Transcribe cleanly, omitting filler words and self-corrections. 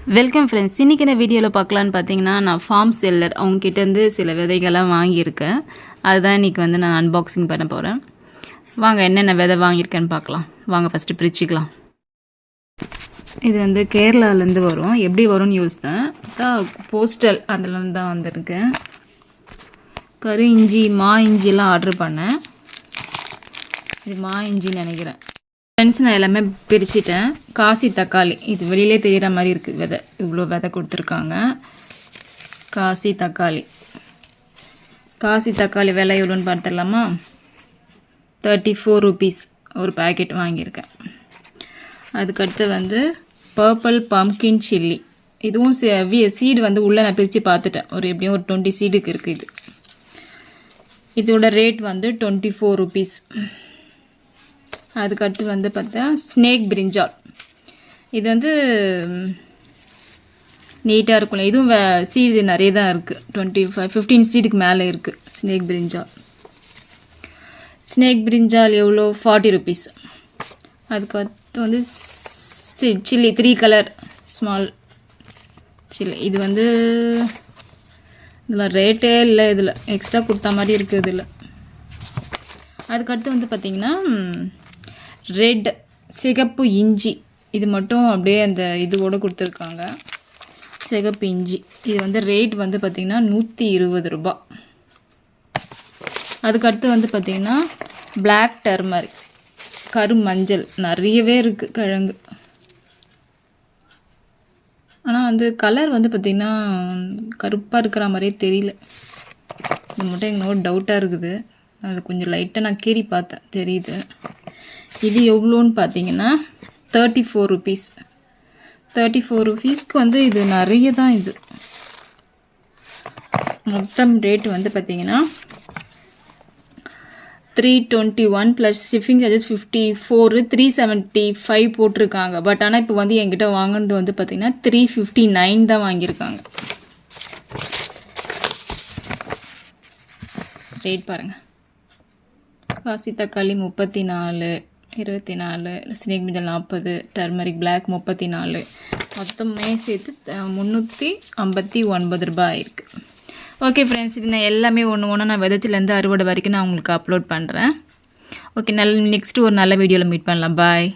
Welcome friends. இன்றைக்கி என்ன வீடியோவில் பார்க்கலான்னு பார்த்தீங்கன்னா, நான் ஃபார்ம் செல்லர் அவங்ககிட்டேருந்து சில விதைகள்லாம் வாங்கியிருக்கேன். அதுதான் இன்றைக்கி நான் அன்பாக்சிங் பண்ண போகிறேன். வாங்க என்னென்ன விதை வாங்கியிருக்கேன்னு பார்க்கலாம். வாங்க ஃபஸ்ட்டு பிரிச்சுக்கலாம். இது கேரளாலேருந்து வரும். எப்படி வரும்னு யோசித்தேன். போஸ்டல் அதுலேருந்து தான் வந்திருக்கேன். கரு இஞ்சி மா இஞ்சிலாம் ஆர்டர் பண்ணேன். இது மா இஞ்சின்னு நினைக்கிறேன். ஃப்ரெண்ட்ஸ், நான் எல்லாமே பிரிச்சுட்டேன். காசி தக்காளி, இது வெளியிலே தெரிகிற மாதிரி இருக்குது விதை. இவ்வளோ விதை கொடுத்துருக்காங்க. காசி தக்காளி விலை எவ்வளோன்னு பார்த்துடலாமா? 34 rupees ஒரு பேக்கெட் வாங்கியிருக்கேன். அதுக்கடுத்து பர்பிள் பம்கின் சில்லி. இதுவும் சீடு உள்ளே நான் பிரித்து பார்த்துட்டேன். எப்படியும் ஒரு 20 சீடுக்கு இருக்குது. இதோட ரேட் 24 rupees. அதுக்கடுத்து பார்த்தா ஸ்னேக் பிரிஞ்சால். இது நீட்டாக இருக்கும்ல. இதுவும் சீடு நிறைய தான் இருக்குது. 15 சீடுக்கு மேலே இருக்குது ஸ்னேக் பிரிஞ்சால் எவ்வளோ? 40 rupees. அதுக்கடுத்து சில்லி 3 கலர் ஸ்மால் சில்லி. இது இதில் ரேட்டே இல்லை. இதில் எக்ஸ்ட்ரா கொடுத்த மாதிரி இருக்குது. இதில் அதுக்கடுத்து பார்த்திங்கன்னா ரெட் சிகப்பு இஞ்சி. இது மட்டும் அப்படியே அந்த இதுவோடு கொடுத்துருக்காங்க. சிகப்பு இஞ்சி இது ரேட் பார்த்திங்கன்னா 120 ரூபா. அதுக்கடுத்து பார்த்திங்கன்னா பிளாக் டர்மரிக், கரு மஞ்சள். நிறையவே இருக்குது கிழங்கு. ஆனால் கலர் பார்த்திங்கன்னா கருப்பாக இருக்கிற மாதிரியே தெரியல. இது மட்டும் எங்களுக்கு ஒரு டவுட்டாக இருக்குது. அது கொஞ்சம் லைட்டாக நான் கீறி பார்த்தேன், தெரியுது. இது எவ்வளோன்னு பார்த்தீங்கன்னா 34 rupees. 34 rupeesக்கு இது நிறைய தான். இது மொத்தம் ரேட் பார்த்தீங்கன்னா 321 ப்ளஸ் ஷிப்பிங் சார்ஜஸ் 54, 375 போட்டிருக்காங்க. பட் ஆனால் இப்போ என்கிட்ட வாங்கினது பார்த்தீங்கன்னா 359 தான் வாங்கியிருக்காங்க. ரேட் பாருங்கள். காசி தக்காளி 34, 24, ஸ்னேக் மிஞ்சல் 40, டர்மரிக் பிளாக் 34, மொத்தமே சேர்த்து 359 ரூபாய் இருக்குது. ஓகே ஃப்ரெண்ட்ஸ், இது நான் எல்லாமே ஒன்று நான் விதைச்சிலேருந்து அறுவடை வரைக்கும் நான் உங்களுக்கு அப்லோட் பண்ணுறேன். ஓகே, நெக்ஸ்ட்டு ஒரு நல்ல வீடியோவில் மீட் பண்ணலாம். பாய்.